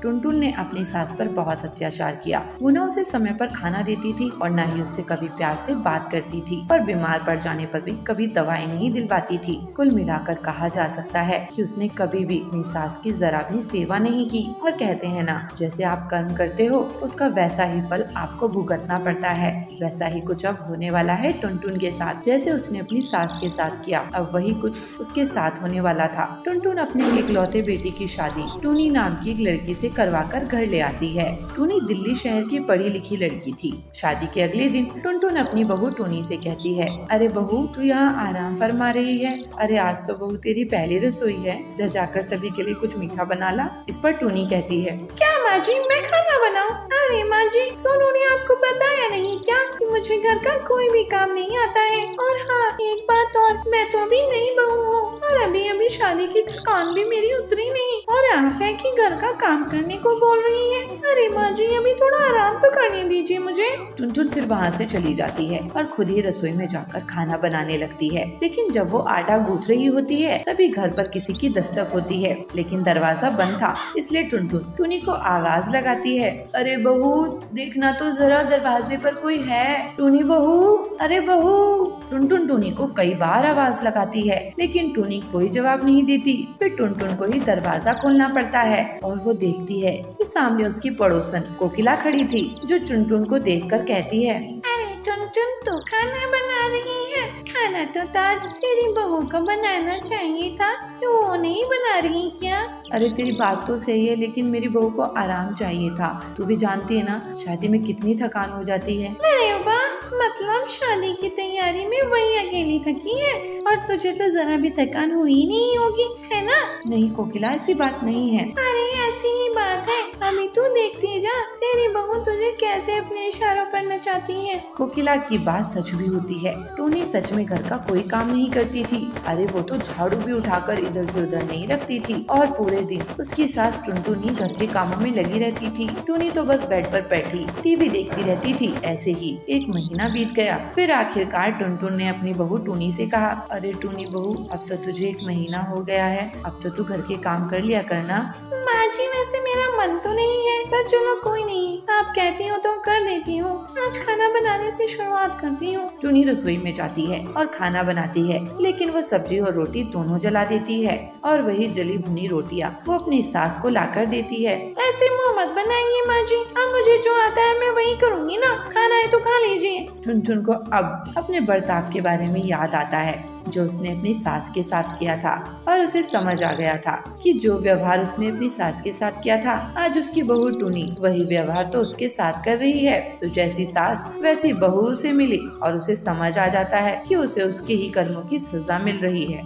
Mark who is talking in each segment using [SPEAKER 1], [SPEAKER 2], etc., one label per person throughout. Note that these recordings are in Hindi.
[SPEAKER 1] टुनटुन ने अपनी सास पर बहुत अत्याचार किया। वो न उसे समय पर खाना देती थी और न ही उससे कभी प्यार से बात करती थी और बीमार पड़ जाने पर भी कभी दवाई नहीं दिलवाती थी। कुल मिलाकर कहा जा सकता है कि उसने कभी भी अपनी सास की जरा भी सेवा नहीं की। और कहते हैं ना, जैसे आप कर्म करते हो उसका वैसा ही फल आपको भुगतना पड़ता है। वैसा ही कुछ अब होने वाला है टुनटुन के साथ। जैसे उसने अपनी सास के साथ किया, अब वही कुछ उसके साथ होने वाला था। टुनटुन अपने एकलौते बेटे की शादी टूनी नाम की एक लड़की से करवाकर घर ले आती है। टूनी दिल्ली शहर की पढ़ी लिखी लड़की थी। शादी के अगले दिन टुनटुन अपनी बहू टूनी से कहती है, अरे बहू, तू यहाँ आराम फरमा रही है? अरे आज तो बहू तेरी पहली रसोई है, जा जाकर सभी के लिए कुछ मीठा बना ला। इस पर टूनी कहती है, क्या माँ जी, मैं खाना बनाऊं? अरे माँ जी, सोनू ने आपको बताया नहीं क्या कि मुझे घर का कोई भी काम नहीं आता है? और हाँ, एक बात और, मैं तो अभी नई बहू हूँ और अभी शादी की थकान भी मेरी उतरी नहीं, और आप है कि घर का काम करने को बोल रही है। अरे माँ जी, अभी थोड़ा आराम तो करने दीजिए मुझे। टुनटुन फिर वहाँ से चली जाती है और खुद ही रसोई में जाकर खाना बनाने लगती है। लेकिन जब वो आटा गूंथ रही होती है तभी घर पर किसी की दस्तक होती है, लेकिन दरवाजा बंद था, इसलिए टुनटुन टूनी को आवाज लगाती है, अरे बहू, देखना तो जरा दरवाजे पर कोई है। टूनी बहू, अरे बहू। टुनटुन टूनी को कई बार आवाज लगाती है, लेकिन टूनी कोई जवाब नहीं देती। फिर टुनटुन को ही दरवाजा खोलना पड़ता है और वो देखती है कि सामने उसकी पड़ोसन कोकिला खड़ी थी, जो टुनटुन को देखकर कहती है, अरे टुनटुन, तू खाना बना रही है? खाना तो ताज तेरी बहू को बनाना चाहिए था, क्यों वो नहीं बना रही क्या? अरे तेरी बात तो सही है, लेकिन मेरी बहू को आराम चाहिए था। तू भी जानती है ना, शादी में कितनी थकान हो जाती है। अरे वाह, मतलब शादी की तैयारी में वही अकेली थकी है और तुझे तो जरा भी थकान हुई नहीं होगी, है ना? नहीं कोकिला, ऐसी बात नहीं है। अरे ऐसी ही बात है, अभी तू देखती जा, तेरी बहू तुझे कैसे अपने इशारों पर नचाती है। कोकिला की बात सच भी होती है। टूनी सच में घर का कोई काम नहीं करती थी। अरे वो तो झाड़ू भी उठाकर इधर से उधर नहीं रखती थी और पूरे दिन उसकी सास टुनटुन ही घर के कामों में लगी रहती थी। टूनी तो बस बेड पर बैठी टीवी देखती रहती थी। ऐसे ही एक महीना बीत गया। फिर आखिरकार टुनटुन ने अपनी बहू टूनी से कहा, अरे टूनी बहू, अब तो तुझे 1 महीना हो गया है, अब तो तू घर के काम कर लिया करना। माँ जी, वैसे मेरा मन तो नहीं है, पर चलो कोई नहीं, आप कहती हो तो कर देती हूँ। आज खाना बनाने से शुरुआत करती हूँ। टूनी रसोई में जाती है और खाना बनाती है, लेकिन वो सब्जी और रोटी दोनों जला देती है और वही जली भुनी रोटियाँ वो अपनी सास को लाकर देती है। ऐसे मुँह मत बनाइए माँ जी, अब मुझे जो आता है मैं वही करूँगी ना, खाना है तो खा लीजिए। टुनटुन को अब अपने बर्ताव के बारे में याद आता है जो उसने अपनी सास के साथ किया था, और उसे समझ आ गया था कि जो व्यवहार उसने अपनी सास के साथ किया था, आज उसकी बहू टूनी वही व्यवहार तो उसके साथ कर रही है। तो जैसी सास वैसी बहू उसे मिली और उसे समझ आ जाता है कि उसे उसके ही कर्मों की सजा मिल रही है।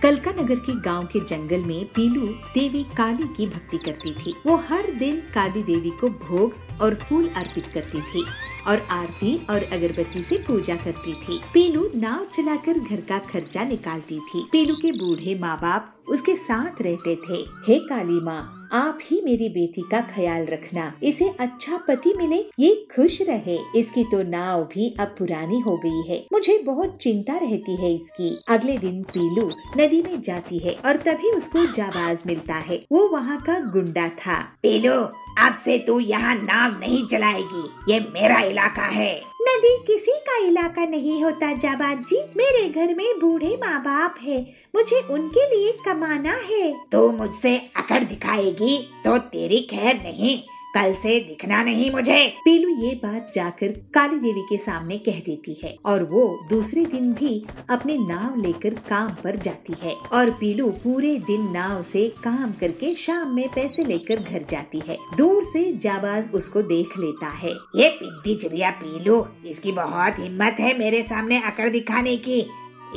[SPEAKER 2] कलका नगर के गांव के जंगल में पीलू देवी काली की भक्ति करती थी। वो हर दिन काली देवी को भोग और फूल अर्पित करती थी और आरती और अगरबत्ती से पूजा करती थी। पीलू नाव चलाकर घर का खर्चा निकालती थी। पीलू के बूढ़े माँ बाप उसके साथ रहते थे। हे काली माँ, आप ही मेरी बेटी का ख्याल रखना, इसे अच्छा पति मिले, ये खुश रहे। इसकी तो नाव भी अब पुरानी हो गई है, मुझे बहुत चिंता रहती है इसकी। अगले दिन पीलू नदी में जाती है और तभी उसको जाबाज मिलता है। वो वहाँ का गुंडा था।
[SPEAKER 3] पीलू, अब से तू यहाँ नाव नहीं चलाएगी, ये मेरा इलाका है।
[SPEAKER 2] नदी किसी का इलाका नहीं होता जाबाज जी, मेरे घर में बूढ़े माँ बाप है, मुझे उनके लिए कमाना है।
[SPEAKER 3] तू मुझसे अकड़ दिखाएगी तो तेरी खैर नहीं, कल से दिखना नहीं मुझे।
[SPEAKER 2] पीलू ये बात जाकर काली देवी के सामने कह देती है और वो दूसरे दिन भी अपनी नाव लेकर काम पर जाती है। और पीलू पूरे दिन नाव से काम करके शाम में पैसे लेकर घर जाती है। दूर से जाबाज उसको देख लेता है।
[SPEAKER 3] ये पिद्दी चिड़िया पीलू, इसकी बहुत हिम्मत है मेरे सामने अकड़ दिखाने की,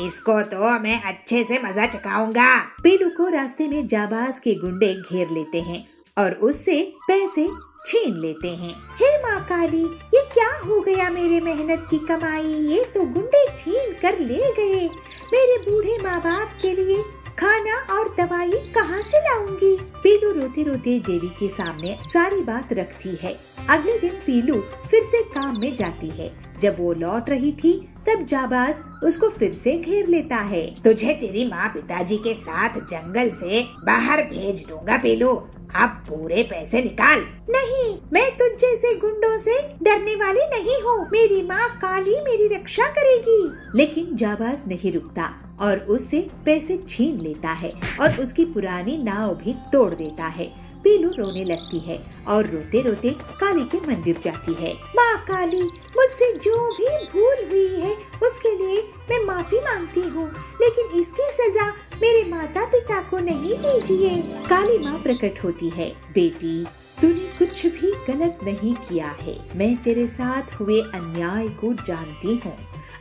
[SPEAKER 3] इसको तो मैं अच्छे से मजा चखाऊंगा।
[SPEAKER 2] पीलू को रास्ते में जाबाज के गुंडे घेर लेते हैं और उससे पैसे छीन लेते हैं। हे माँ काली, ये क्या हो गया मेरे मेहनत की कमाई, ये तो गुंडे छीन कर ले गए। मेरे बूढ़े माँ बाप के लिए खाना और दवाई कहाँ से लाऊंगी। पीलू रोते रोते देवी के सामने सारी बात रखती है। अगले दिन पीलू फिर से काम में जाती है। जब वो लौट रही थी तब जाबाज उसको फिर से घेर लेता है।
[SPEAKER 3] तुझे तेरी माँ पिताजी के साथ जंगल से बाहर भेज दूंगा पीलू, अब पूरे पैसे निकाल।
[SPEAKER 2] नहीं, मैं तुझ जैसे गुंडों से डरने वाली नहीं हूँ। मेरी माँ काली मेरी रक्षा करेगी। लेकिन जाबाज नहीं रुकता और उससे पैसे छीन लेता है और उसकी पुरानी नाव भी तोड़ देता है। पीलू रोने लगती है और रोते रोते काली के मंदिर जाती है। माँ काली, मुझसे जो भी भूल हुई है उसके लिए मैं माफी मांगती हूँ, लेकिन इसकी सजा मेरे माता पिता को नहीं दीजिए। काली माँ प्रकट होती है। बेटी, तूने कुछ भी गलत नहीं किया है। मैं तेरे साथ हुए अन्याय को जानती हूँ।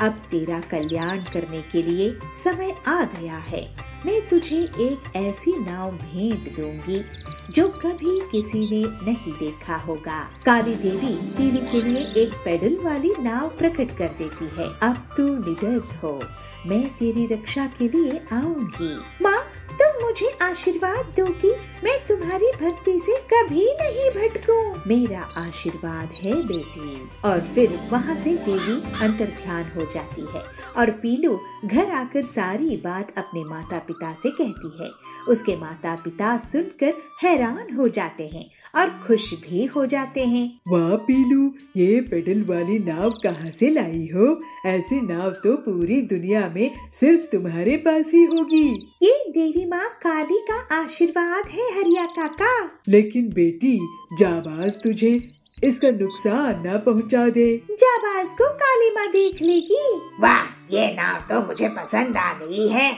[SPEAKER 2] अब तेरा कल्याण करने के लिए समय आ गया है। मैं तुझे एक ऐसी नाव भेंट दूंगी जो कभी किसी ने नहीं देखा होगा। काली देवी पीलू के लिए एक पैडल वाली नाव प्रकट कर देती है। अब तू निडर हो, मैं तेरी रक्षा के लिए आऊंगी। माँ, तुम मुझे आशीर्वाद दो कि मैं तुम्हारी भक्ति से कभी नहीं भटकूं। मेरा आशीर्वाद है बेटी। और फिर वहाँ से देवी अंतर्ध्यान हो जाती है और पीलू घर आकर सारी बात अपने माता पिता से कहती है। उसके माता पिता सुनकर हैरान हो जाते हैं और खुश भी हो जाते हैं।
[SPEAKER 4] वाह पीलू, ये पेडल वाली नाव कहाँ से लाई हो? ऐसी नाव तो पूरी दुनिया में सिर्फ तुम्हारे पास ही होगी।
[SPEAKER 2] ये देवी माँ काली का आशीर्वाद है हरिया काका।
[SPEAKER 4] लेकिन बेटी, जाबाज तुझे इसका नुकसान न पहुँचा दे।
[SPEAKER 2] जाबाज को काली माँ देख लेगी।
[SPEAKER 3] वाह, ये नाव तो मुझे पसंद आ गई है।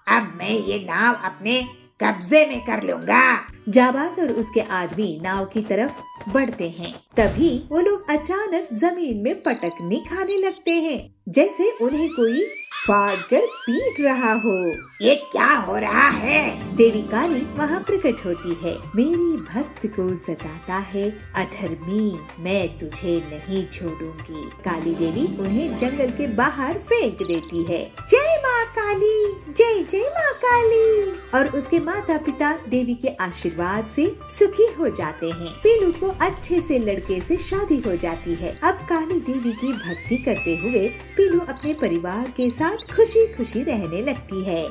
[SPEAKER 3] अब मैं ये नाव अपने कब्जे में कर लूँगा।
[SPEAKER 2] जाबाज और उसके आदमी नाव की तरफ बढ़ते हैं। तभी वो लोग अचानक जमीन में पटकनी खाने लगते हैं, जैसे उन्हें कोई फाड़ कर पीट रहा हो।
[SPEAKER 3] ये क्या हो रहा है?
[SPEAKER 2] देवी काली वहाँ प्रकट होती है। मेरी भक्त को सताता है अधर्मी, मैं तुझे नहीं छोड़ूंगी। काली देवी उन्हें जंगल के बाहर फेंक देती है। जय माँ काली, जय जय माँ काली। और उसके माता पिता देवी के आशीर्वाद से सुखी हो जाते हैं। पीलू को अच्छे से लड़के से शादी हो जाती है। अब काली देवी की भक्ति करते हुए पीलू अपने परिवार के साथ खुशी खुशी रहने लगती है।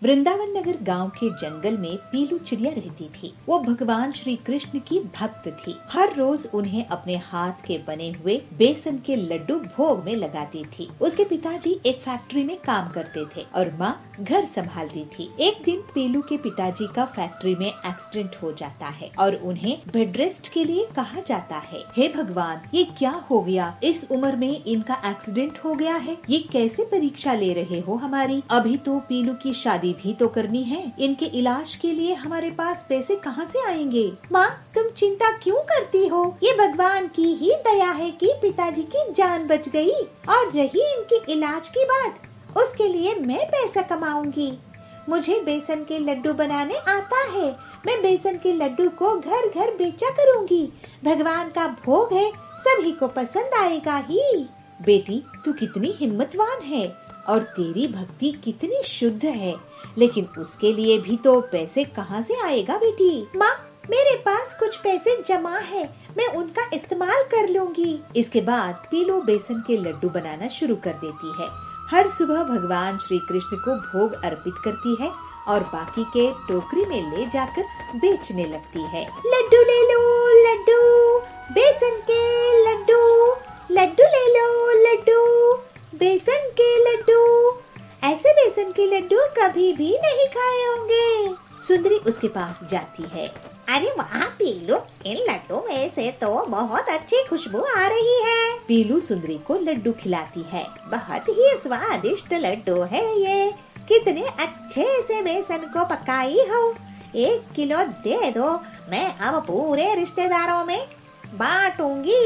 [SPEAKER 2] वृंदावन नगर गांव के जंगल में पीलू चिड़िया रहती थी। वो भगवान श्री कृष्ण की भक्त थी। हर रोज उन्हें अपने हाथ के बने हुए बेसन के लड्डू भोग में लगाती थी। उसके पिताजी एक फैक्ट्री में काम करते थे और माँ घर संभालती थी। एक दिन पीलू के पिताजी का फैक्ट्री में एक्सीडेंट हो जाता है और उन्हें बेड रेस्ट के लिए कहा जाता है। हे भगवान, ये क्या हो गया? इस उम्र में इनका एक्सीडेंट हो गया है। ये कैसे परीक्षा ले रहे हो हमारी? अभी तो पीलू की शादी भी तो करनी है। इनके इलाज के लिए हमारे पास पैसे कहाँ से आएंगे? माँ, तुम चिंता क्यों करती हो? ये भगवान की ही दया है कि पिताजी की जान बच गई। और रही इनके इलाज की बात, उसके लिए मैं पैसा कमाऊंगी। मुझे बेसन के लड्डू बनाने आता है। मैं बेसन के लड्डू को घर घर बेचा करूंगी। भगवान का भोग है, सभी को पसंद आएगा ही। बेटी, तू कितनी हिम्मतवान है और तेरी भक्ति कितनी शुद्ध है, लेकिन उसके लिए भी तो पैसे कहाँ से आएगा बेटी? माँ, मेरे पास कुछ पैसे जमा है, मैं उनका इस्तेमाल कर लूंगी। इसके बाद पीलू बेसन के लड्डू बनाना शुरू कर देती है। हर सुबह भगवान श्री कृष्ण को भोग अर्पित करती है और बाकी के टोकरी में ले जाकर बेचने लगती है। लड्डू ले लो लड्डू, बेसन के लड्डू, लड्डू ले लो लड्डू, बेसन के लड्डू। ऐसे बेसन के लड्डू कभी भी नहीं खाए होंगे। सुंदरी उसके पास जाती है।
[SPEAKER 3] अरे वाह पीलू, इन लड्डू में से तो बहुत अच्छी खुशबू आ रही है।
[SPEAKER 2] पीलू सुंदरी को लड्डू खिलाती है।
[SPEAKER 3] बहुत ही स्वादिष्ट लड्डू है ये। कितने अच्छे से बेसन को पकाई हो। 1 किलो दे दो, मैं अब पूरे रिश्तेदारों में बांटूंगी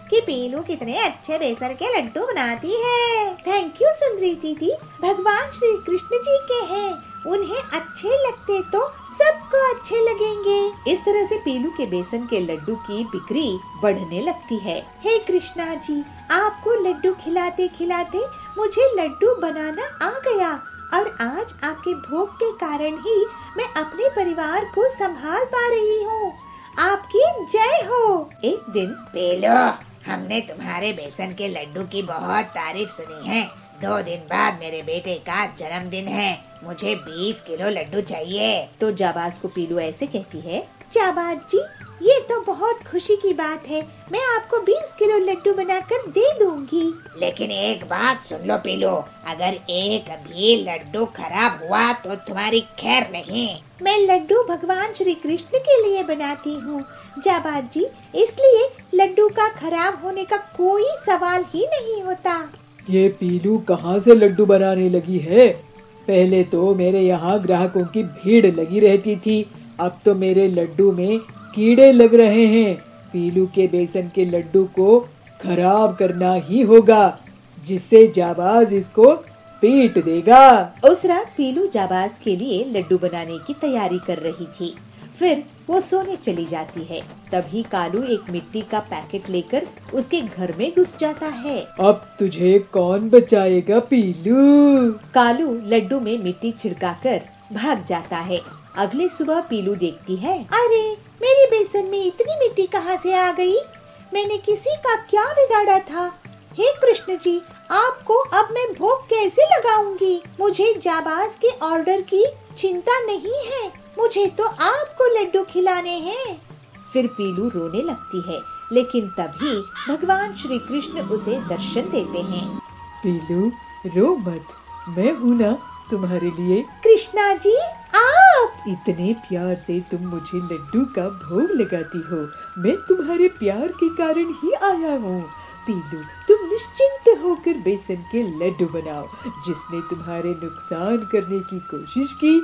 [SPEAKER 3] कि पीलू कितने अच्छे बेसन के लड्डू बनाती है।
[SPEAKER 2] थैंक यू सुंदरी दीदी, भगवान श्री कृष्ण जी के हैं, उन्हें अच्छे लगते तो सबको अच्छे लगेंगे। इस तरह से पीलू के बेसन के लड्डू की बिक्री बढ़ने लगती है। हे कृष्णा जी, आपको लड्डू खिलाते खिलाते मुझे लड्डू बनाना आ गया और आज आपके भोग के कारण ही मैं अपने परिवार को संभाल पा रही हूँ। आपकी जय हो। एक दिन
[SPEAKER 3] पीलू, हमने तुम्हारे बेसन के लड्डू की बहुत तारीफ सुनी है। 2 दिन बाद मेरे बेटे का जन्मदिन है, मुझे 20 किलो लड्डू चाहिए।
[SPEAKER 2] तो जाबाज को पीलू ऐसे कहती है,
[SPEAKER 3] जाबाज जी, ये तो बहुत खुशी की बात है, मैं आपको 20 किलो लड्डू बनाकर दे दूंगी। लेकिन एक बात सुन लो पीलू, अगर एक भी लड्डू खराब हुआ तो तुम्हारी खैर नहीं। मैं लड्डू भगवान श्री कृष्ण के लिए बनाती हूँ जाबाज जी, इसलिए लड्डू का खराब होने का कोई सवाल ही नहीं होता।
[SPEAKER 4] ये पीलू कहाँ से लड्डू बनाने लगी है? पहले तो मेरे यहाँ ग्राहकों की भीड़ लगी रहती थी, अब तो मेरे लड्डू में कीड़े लग रहे हैं। पीलू के बेसन के लड्डू को खराब करना ही होगा, जिससे जाबाज इसको पीट देगा।
[SPEAKER 2] उस रात पीलू जाबाज के लिए लड्डू बनाने की तैयारी कर रही थी। फिर वो सोने चली जाती है। तभी कालू एक मिट्टी का पैकेट लेकर उसके घर में घुस जाता है।
[SPEAKER 4] अब तुझे कौन बचाएगा पीलू?
[SPEAKER 2] कालू लड्डू में मिट्टी छिड़काकर भाग जाता है। अगले सुबह पीलू देखती है,
[SPEAKER 3] अरे मेरी बेसन में इतनी मिट्टी कहाँ से आ गई? मैंने किसी का क्या बिगाड़ा था? हे कृष्ण जी, आपको अब मैं भोग कैसे लगाऊंगी? मुझे जाबाज के ऑर्डर की चिंता नहीं है, मुझे तो आपको लड्डू खिलाने हैं।
[SPEAKER 2] फिर पीलू रोने लगती है, लेकिन तभी भगवान श्री कृष्ण उसे दर्शन देते हैं।
[SPEAKER 4] पीलू रो मत, मैं हूँ ना तुम्हारे लिए।
[SPEAKER 3] कृष्णा जी, आप
[SPEAKER 4] इतने प्यार से तुम मुझे लड्डू का भोग लगाती हो, मैं तुम्हारे प्यार के कारण ही आया हूँ। पीलू, तुम निश्चिंत होकर बेसन के लड्डू बनाओ। जिसने तुम्हारे नुकसान करने की कोशिश की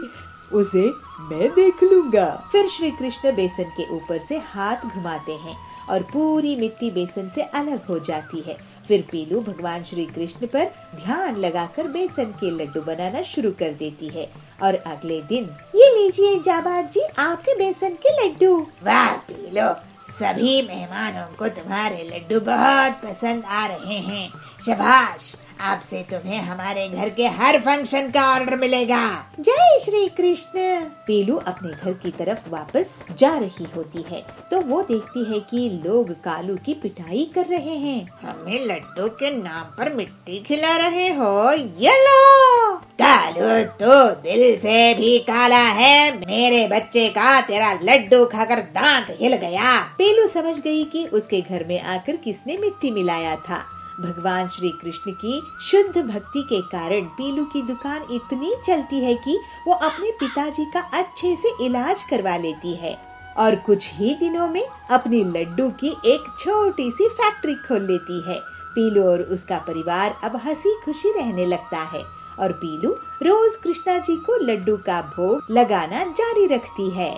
[SPEAKER 4] उसे मैं देख लूंगा।
[SPEAKER 2] फिर श्री कृष्ण बेसन के ऊपर से हाथ घुमाते हैं और पूरी मिट्टी बेसन से अलग हो जाती है। फिर पीलू भगवान श्री कृष्ण पर ध्यान लगाकर बेसन के लड्डू बनाना शुरू कर देती है। और अगले दिन,
[SPEAKER 3] ये लीजिए जाबाज जी, आपके बेसन के लड्डू। वाह पीलू, सभी मेहमानों को तुम्हारे लड्डू बहुत पसंद आ रहे हैं। शाबाश, आपसे तुम्हें हमारे घर के हर फंक्शन का ऑर्डर मिलेगा। जय श्री कृष्ण।
[SPEAKER 2] पीलू अपने घर की तरफ वापस जा रही होती है तो वो देखती है कि लोग कालू की पिटाई कर रहे हैं।
[SPEAKER 3] हमें लड्डू के नाम पर मिट्टी खिला रहे हो? ये लो कालू, तो दिल से भी काला है। मेरे बच्चे का तेरा लड्डू खाकर दांत हिल गया।
[SPEAKER 2] पीलू समझ गई कि उसके घर में आकर किसने मिट्टी मिलाया था। भगवान श्री कृष्ण की शुद्ध भक्ति के कारण पीलू की दुकान इतनी चलती है कि वो अपने पिताजी का अच्छे से इलाज करवा लेती है और कुछ ही दिनों में अपनी लड्डू की एक छोटी सी फैक्ट्री खोल लेती है। पीलू और उसका परिवार अब हंसी खुशी रहने लगता है और पीलू रोज कृष्णा जी को लड्डू का भोग लगाना जारी रखती है।